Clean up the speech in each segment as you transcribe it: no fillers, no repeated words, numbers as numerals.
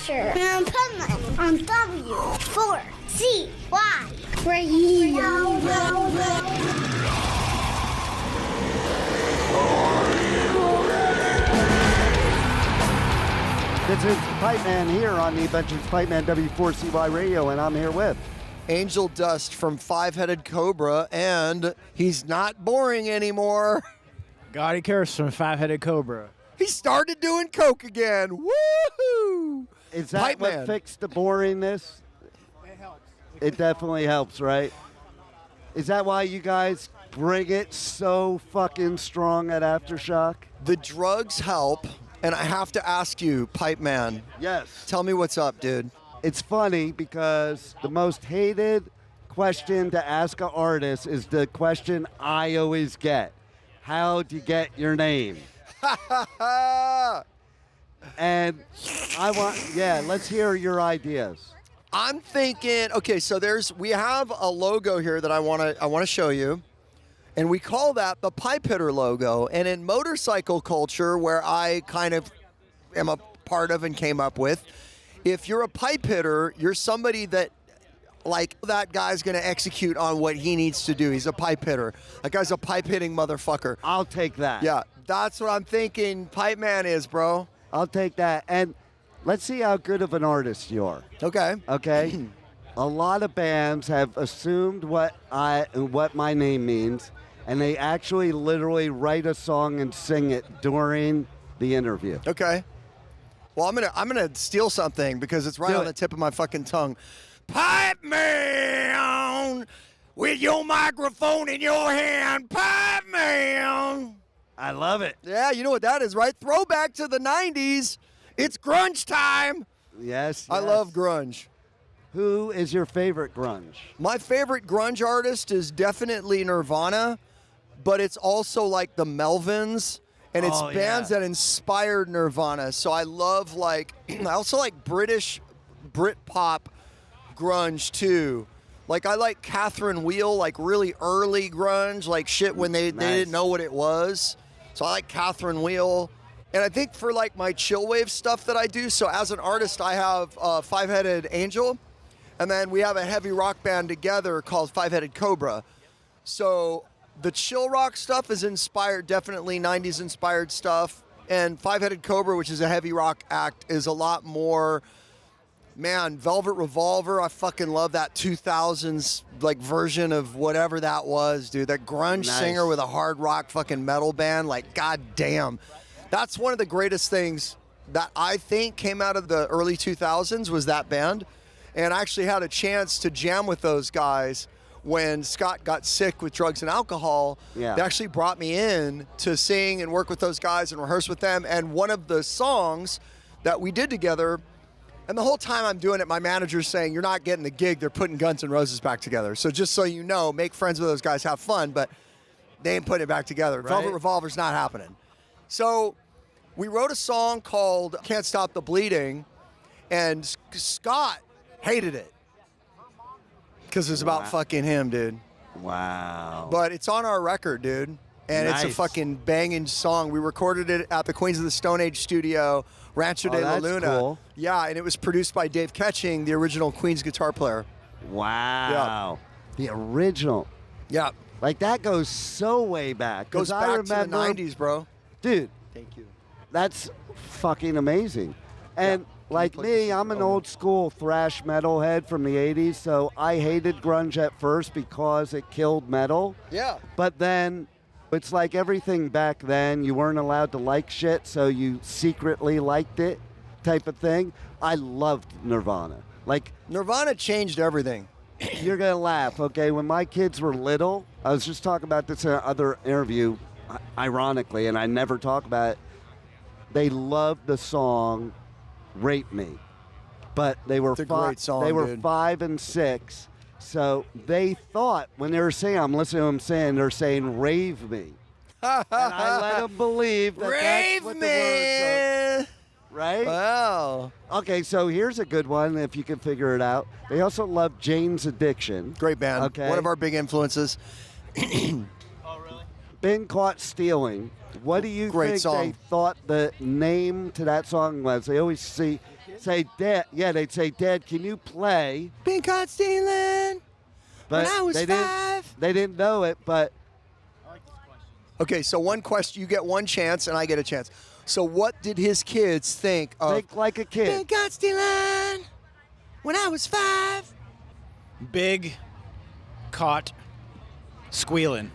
Asher and Pipeman on W4CY Radio. This is Pipeman here on the Adventures Pipeman W4CY Radio, and I'm here with Angel Dust from Five-Headed Cobra, and he's not boring anymore. Gotti Curse from Five-Headed Cobra. He started doing coke again. Woohoo! Is that Pipeman. what fixed the boringness? It helps. It definitely helps, right? Is that why you guys bring it so fucking strong at Aftershock? The drugs help, and I have to ask you, Pipeman, Yes. tell me what's up, dude. It's funny because the most hated question to ask an artist is the question I always get. How'd you get your name? And let's hear your ideas. I'm thinking, okay, so we have a logo here that I want to show you, and we call that the pipe hitter logo. And in motorcycle culture, where I kind of am a part of and came up with, if you're a pipe hitter, you're somebody that, like, that guy's going to execute on what he needs to do. He's a pipe hitter. That guy's a pipe hitting motherfucker. I'll take that. Yeah, that's what I'm thinking Pipe Man is, bro. I'll take that. And let's see how good of an artist you are. Okay. Okay? A lot of bands have assumed what my name means, and they actually literally write a song and sing it during the interview. Okay. Well, I'm gonna steal something because it's right Do on it. the tip of my fucking tongue. Pipe man, with your microphone in your hand, pipe man. I love it. Yeah, you know what that is, right? Throwback to the 90s. It's grunge time. Yes. I love grunge. Who is your favorite grunge? My favorite grunge artist is definitely Nirvana, but it's also like the Melvins. And it's bands that inspired Nirvana. So I love, like, I also like British Britpop grunge too. Like, I like Catherine Wheel, like really early grunge, like shit when they didn't know what it was. So I like Catherine Wheel. And I think for like my chill wave stuff that I do, so as an artist, I have Five-Headed Angel, and then we have a heavy rock band together called Five-Headed Cobra. So the chill rock stuff is inspired, definitely 90s inspired stuff. And Five-Headed Cobra, which is a heavy rock act, is a lot more, man, Velvet Revolver. I fucking love that 2000s like version of whatever that was, dude. That grunge singer with a hard rock fucking metal band. Like, goddamn. That's one of the greatest things that I think came out of the early 2000s was that band. And I actually had a chance to jam with those guys when Scott got sick with drugs and alcohol. They actually brought me in to sing and work with those guys and rehearse with them. And one of the songs that we did together, and the whole time I'm doing it, my manager's saying, you're not getting the gig. They're putting Guns N' Roses back together. So just so you know, make friends with those guys, have fun, but they ain't putting it back together. Right. Velvet Revolver's not happening. So we wrote a song called Can't Stop the Bleeding, and Scott hated it. Because it's about fucking him, dude. Wow. But it's on our record, dude. And it's a fucking banging song. We recorded it at the Queens of the Stone Age studio, Rancho de la Luna. Cool. Yeah, and it was produced by Dave Ketching, the original Queens guitar player. Wow. The original. Yeah. Like, that goes so way back. Goes back to the 90s, bro. Dude. Thank you. That's fucking amazing. And like me, I'm an old school thrash metalhead from the 80s, so I hated grunge at first because it killed metal. Yeah. But then it's like everything back then, you weren't allowed to like shit, so you secretly liked it type of thing. I loved Nirvana. Like, Nirvana changed everything. you're going to laugh, okay? When my kids were little, I was just talking about this in another interview, ironically, and I never talk about it. They loved the song "Rape Me," but they were great song, they were dude. 5 and 6, so they thought when they were saying, I'm listening to them saying, they're saying "rave me," and I let them believe that that's what the words are. Right? Wow. Okay, so here's a good one if you can figure it out. They also love Jane's Addiction. Great band. Okay. One of our big influences. Oh, really? Been Caught Stealing. What do you Great think song. they thought the name to that song was? They always see say, Dad. Yeah, they'd say, Dad, can you play? Been caught stealing But when I was they 5. They didn't know it, but Okay, so one question, you get one chance, and I get a chance. So what did his kids think of? think like a Been kid. caught stealing when I was 5. Big, caught, squealing.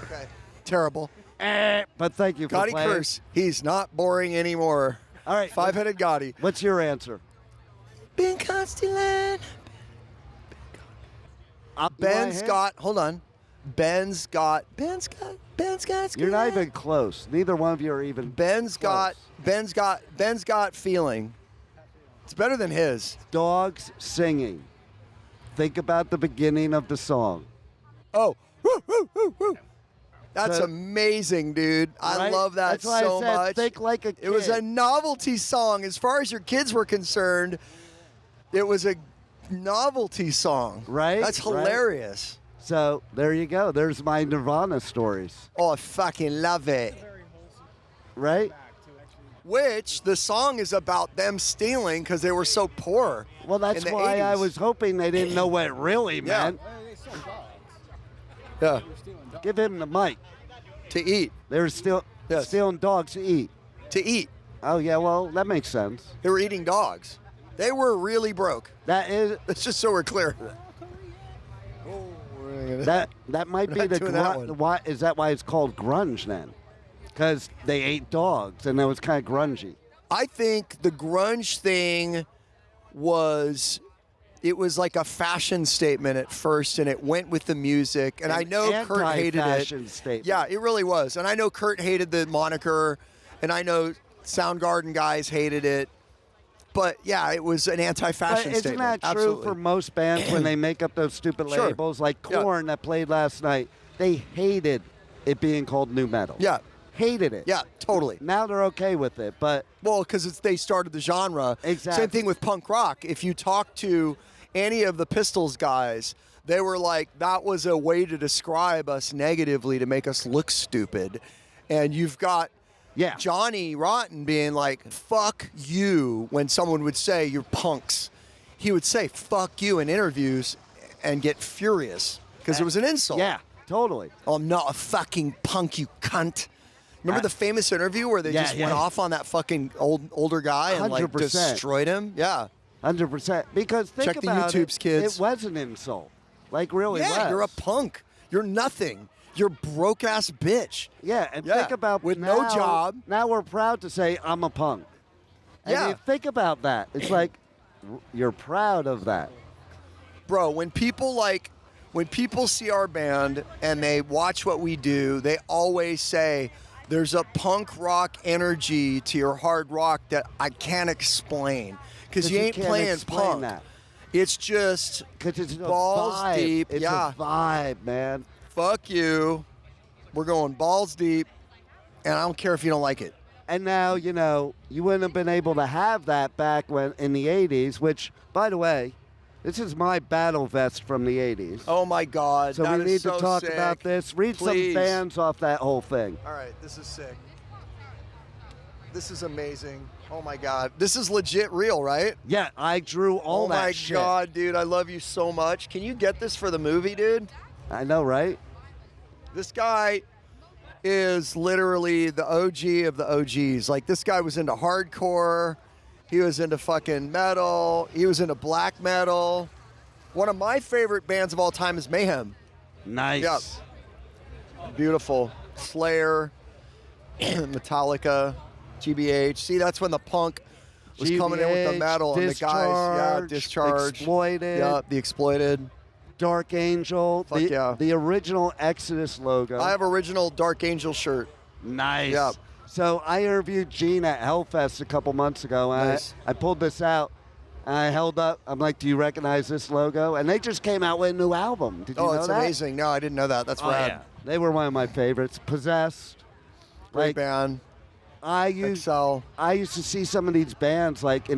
Okay, terrible. But thank you for Gotti playing. Curse, he's not boring anymore. All right. Five-headed Gotti. What's your answer? Been caught stealing. Ben's Hold on. Ben's got You're not even close. Neither one of you are even. Ben's got feeling. It's better than his. Dogs singing. Think about the beginning of the song. Oh, woo, woo, woo, woo. That's So- amazing, dude. I Right? love that That's why so I said, much. think like a kid. It was a novelty song. As far as your kids were concerned, it was a novelty song. Right, That's right. hilarious. So there you go. There's my Nirvana stories. Oh, I fucking love it. Right? Which the song is about them stealing because they were so poor. Well, that's in the why I 80s. was hoping they didn't know what it really Yeah. meant. Yeah, Give him the mic. to eat. They were still Yes. stealing dogs to eat. To eat. Oh, yeah, well, that makes sense. They were eating dogs. They were really broke. That is That's just so we're clear. that might We're be not the doing that one. why is that why it's called grunge then? Because they ate dogs and it was kind of grungy. I think the grunge thing was, it was like a fashion statement at first, and it went with the music. And I know Kurt hated it. Anti-fashion statement. Yeah, it really was. And I know Kurt hated the moniker, and I know Soundgarden guys hated it. But yeah, it was an anti-fashion But isn't statement. that true Absolutely. for most bands when they make up those stupid Sure. labels? Like Yeah. Korn that played last night, they hated it being called nu metal. Yeah. Hated it. Yeah, totally. Now they're okay with it, but Well, because they started the genre. Exactly. Same thing with punk rock. If you talk to any of the Pistols guys, they were like, that was a way to describe us negatively to make us look stupid. And you've got yeah. Johnny Rotten being like, fuck you, when someone would say, you're punks. He would say, fuck you in interviews and get furious because it was an insult. Yeah, totally. Oh, I'm not a fucking punk, you cunt. Remember the famous interview where they Yeah, just yeah. went off on that fucking older guy and like 100%. destroyed him? Yeah. 100%. Because think Check the about YouTubes, it, kids. it was an insult. Like, really Yeah, was. you're a punk. You're nothing. You're a broke-ass bitch. Yeah, and Yeah, think about with no now- job. Now we're proud to say, I'm a punk. And Yeah. you think about that. It's like, you're proud of that. Bro, when people see our band and they watch what we do, they always say, there's a punk rock energy to your hard rock that I can't explain. Because you ain't can't playing explain punk. that. It's just Because it's a balls vibe. deep. It's Yeah. a vibe, man. Fuck you. We're going balls deep, and I don't care if you don't like it. And now, you know, you wouldn't have been able to have that back when in the 80s, which, by the way, this is my battle vest from the 80s. Oh my God. so that we is need so to talk sick. about this. Read Please. some bands off that whole thing. All right, this is sick. This is amazing. Oh my God. This is legit real, right? Yeah, I drew all that my shit. God, dude. I love you so much. Can you get this for the movie, dude? I know, right? This guy is literally the OG of the OGs. Like, this guy was into hardcore. He was into fucking metal. He was into black metal. One of my favorite bands of all time is Mayhem. Nice. Yep. Beautiful. Slayer, Metallica, GBH. See, that's when the punk was coming in with the GBH, metal and the guys, Discharge. Exploited, Yeah, the Exploited. Dark Angel, Fuck yeah. the original Exodus logo. I have original Dark Angel shirt. Nice. Yep. So I interviewed Gene at Hellfest a couple months ago, and Nice. I pulled this out, and I held up. I'm like, "Do you recognize this logo?" And they just came out with a new album. Did you know It's that? amazing. No, I didn't know that. That's Oh, rad. yeah. They were one of my favorites. Possessed. Great Like, band. I used Excel. to see some of these bands like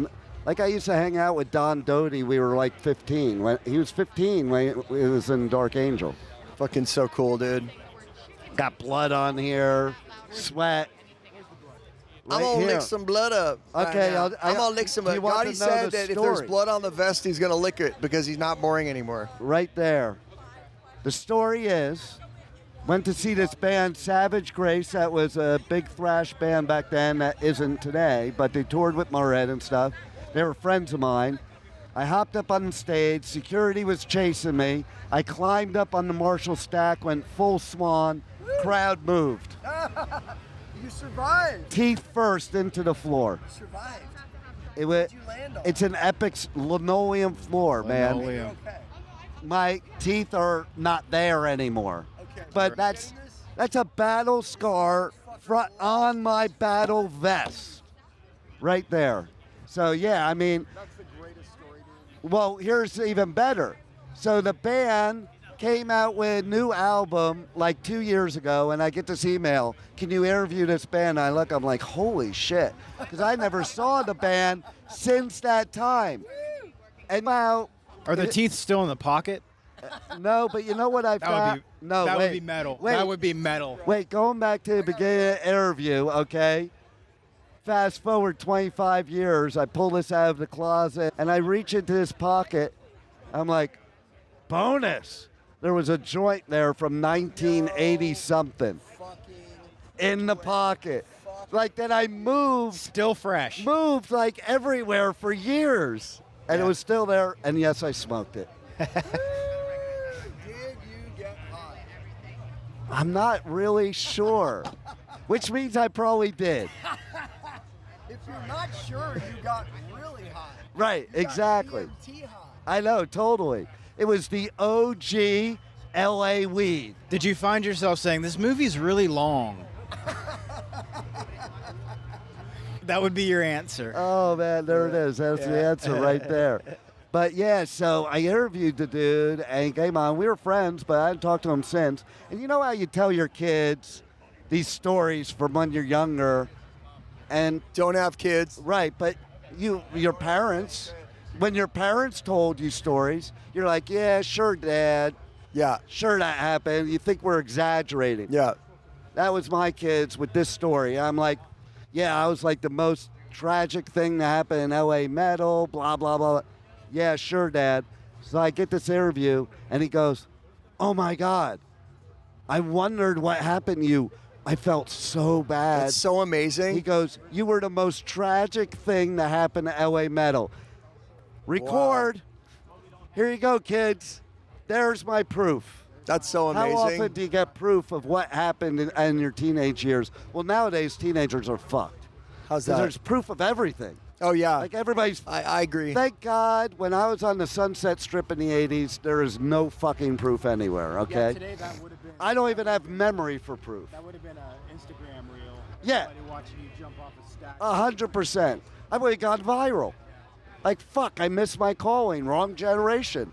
I used to hang out with Don Doty. We were like 15. When he was 15 when it was in Dark Angel. Fucking so cool, dude. Got blood on here, sweat. Right I'm gonna here. lick some blood up. Okay, right now. I'm gonna lick some. do you want Gotti to know said the that if there's story? blood on the vest, he's gonna lick it because he's not boring anymore. Right there. The story is, went to see this band, Savage Grace. That was a big thrash band back then that isn't today, but they toured with Moret and stuff. They were friends of mine. I hopped up on the stage. Security was chasing me. I climbed up on the Marshall stack, went full swan. Crowd moved. You survived. Teeth first into the floor. You survived. It was, What'd you land on? it's an epic linoleum floor, man. Linoleum. Okay. My teeth are not there anymore. Okay. But that's a battle scar on my battle vest. Right there. So yeah, I mean, That's the greatest story, dude. well, here's even better. So the band came out with a new album like 2 years ago, and I get this email, can you interview this band? I look, I'm like, holy shit. Because I never saw the band since that time. And now, Are the teeth still in the pocket? no, but you know what I That found? would be No, that wait, would be metal. Wait, That would be metal. Wait, going back to the beginning of the interview, okay? Fast forward 25 years, I pull this out of the closet and I reach into this pocket. I'm like, bonus. There was a joint there from 1980 something in the pocket. Like that I moved like everywhere for years. And it was still there, and yes, I smoked it. Did you get high? I'm not really sure, which means I probably did. If you're not sure, you got really high. Right, You got exactly. DMT high. I know, totally. It was the OG LA weed. Did you find yourself saying, this movie's really long? That would be your answer. Oh, man, there it is. That's the answer right there. But, yeah, so I interviewed the dude, and he came on. We were friends, but I hadn't talked to him since. And you know how you tell your kids these stories from when you're younger? And Don't have kids. right, but your parents, when your parents told you stories, you're like, yeah, sure, Dad. Yeah. Sure, that happened. You think we're exaggerating. Yeah. That was my kids with this story. I'm like, yeah, I was like the most tragic thing that happened in LA metal, blah, blah, blah. Yeah, sure, Dad. So I get this interview, and he goes, oh, my God. I wondered what happened to you. I felt so bad. That's so amazing. He goes, you were the most tragic thing that happened to LA metal. Record. Here you go, kids. There's my proof. That's so amazing. How often do you get proof of what happened in your teenage years? Well, nowadays, teenagers are fucked. How's 'Cause that? there's proof of everything. Oh, yeah. Like everybody's... I agree. Thank God, when I was on the Sunset Strip in the 80s, there is no fucking proof anywhere, okay? Today that would have been. I don't even have memory for proof. That would have been an Instagram reel. Yeah. Somebody watching you jump off a stack. 100%. I would have gone viral. Like, fuck, I missed my calling. Wrong generation.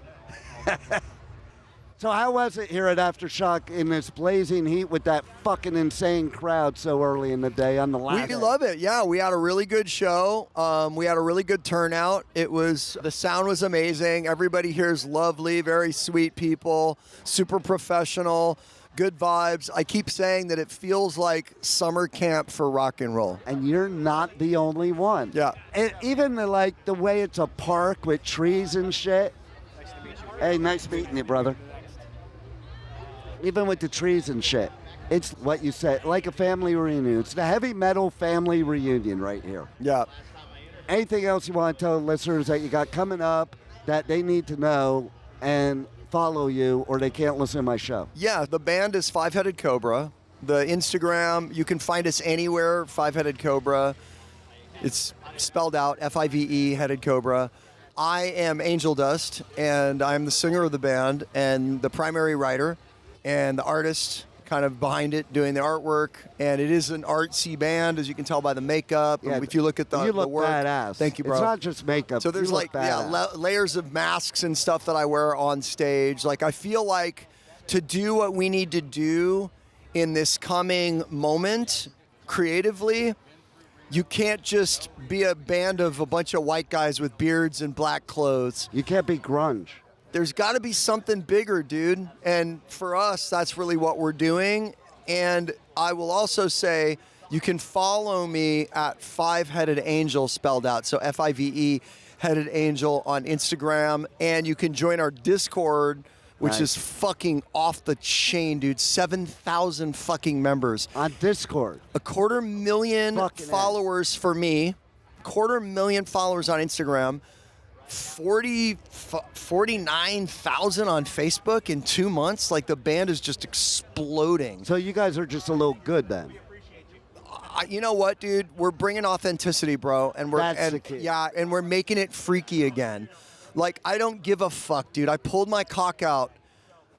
So how was it here at Aftershock in this blazing heat with that fucking insane crowd so early in the day on the last We day? love it. Yeah, we had a really good show. We had a really good turnout. The sound was amazing. Everybody here is lovely, very sweet people, super professional, good vibes. I keep saying that it feels like summer camp for rock and roll. And you're not the only one. Yeah. And even the way it's a park with trees and shit. Hey, nice meeting you, brother. Even with the trees and shit. It's what you said, like a family reunion. It's the heavy metal family reunion right here. Yeah. Anything else you want to tell the listeners that you got coming up that they need to know and follow you, or they can't listen to my show? Yeah, the band is Five-Headed Cobra. The Instagram, you can find us anywhere, Five-Headed Cobra. It's spelled out, F-I-V-E, Headed Cobra. I am Angel Dust, and I'm the singer of the band and the primary writer and the artist kind of behind it doing the artwork. And it is an artsy band, as you can tell by the makeup. Yeah, And if you look at the you look work, badass. Thank you, bro. It's not just makeup. So there's You look badass. layers of masks and stuff that I wear on stage. Like, I feel like to do what we need to do in this coming moment creatively, you can't just be a band of a bunch of white guys with beards and black clothes. You can't be grunge. There's got to be something bigger, dude. And for us, that's really what we're doing. And I will also say You can follow me at Five-Headed Angel, spelled out, so F-I-V-E, Headed Angel on Instagram, and you can join our Discord, which Nice. is fucking off the chain, dude. 7,000 fucking members. On Discord. 250,000 Fucking A. followers for me, 250,000 followers on Instagram, 49,000 on Facebook in 2 months. Like, the band is just exploding. So you guys are just a little good then. You know what, dude? We're bringing authenticity, bro, and That's the key. yeah, and we're making it freaky again. Like, I don't give a fuck, dude. I pulled my cock out.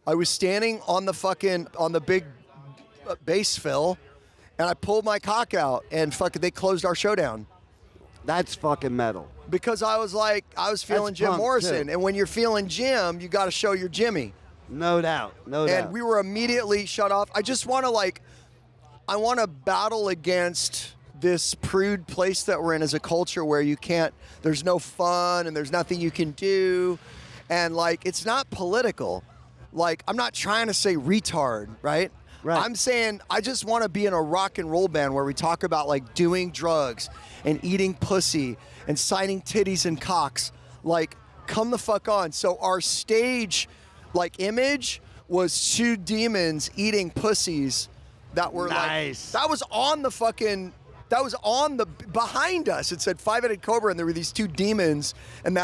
I was standing on the big bass fill, and I pulled my cock out, and fucking they closed our show down. That's fucking metal. Because I was feeling That's Jim punk, Morrison, too. and when you're feeling Jim, you got to show your Jimmy. No doubt. No doubt. And we were immediately shut off. I just want to I want to battle against this prude place that we're in as a culture where there's no fun and there's nothing you can do. And it's not political. I'm not trying to say retard, right? Right. I'm saying I just want to be in a rock and roll band where we talk about doing drugs and eating pussy and signing titties and cocks. Come the fuck on. So our stage image was two demons eating pussies that were Nice. that was on the behind us. It said Five-Headed Cobra, and there were these two demons and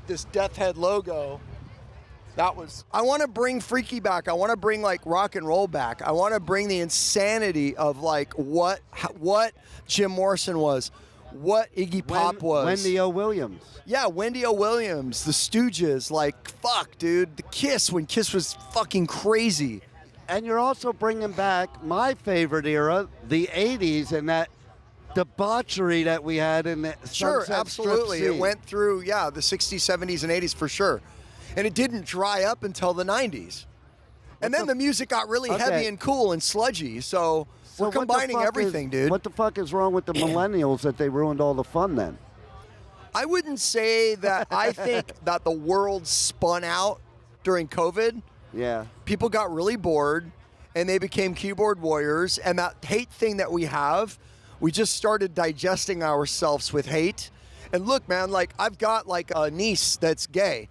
this death head logo. I want to bring freaky back. I want to bring rock and roll back. I want to bring the insanity of what Jim Morrison was, what Iggy Pop was. Wendy O. Williams. Yeah, Wendy O. Williams, the Stooges, fuck, dude. The Kiss, when Kiss was fucking crazy. And you're also bringing back my favorite era, the 80s, and that debauchery that we had in the Sure, Sunset absolutely. Strip It scene. went through, the 60s, 70s, and 80s for sure. And it didn't dry up until the 90s. And then the music got really Okay. heavy and cool and sludgy, so So we're what the combining fuck everything, is, dude. What the fuck is wrong with the millennials that they ruined all the fun then? I wouldn't say that. I think that the world spun out during COVID. Yeah. People got really bored and they became keyboard warriors, and that hate thing that we have, we just started digesting ourselves with hate. And look, man, I've got a niece that's gay.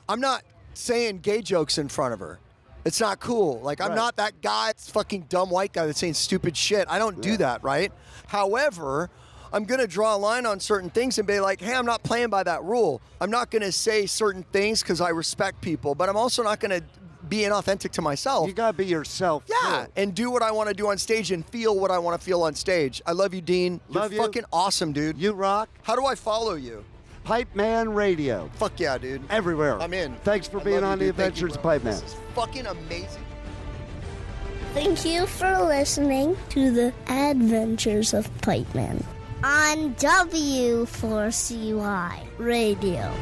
I'm not saying gay jokes in front of her. It's not cool. I'm Right. not that guy, fucking dumb white guy that's saying stupid shit. I don't do that, right? However, I'm going to draw a line on certain things and be hey, I'm not playing by that rule. I'm not going to say certain things because I respect people, but I'm also not going to be inauthentic to myself. You gotta be yourself. Yeah, too. and do what I want to do on stage and feel what I want to feel on stage. I love you, Dean. Love You're you. fucking awesome, dude. You rock. How do I follow you? PipemanRadio. Fuck yeah, dude. Everywhere. I'm in. Thanks for I being love on you, the dude. Thank you, Adventures of bro. Pipe Man. This is fucking amazing. Thank you for listening to the Adventures of Pipe Man on W4CY Radio.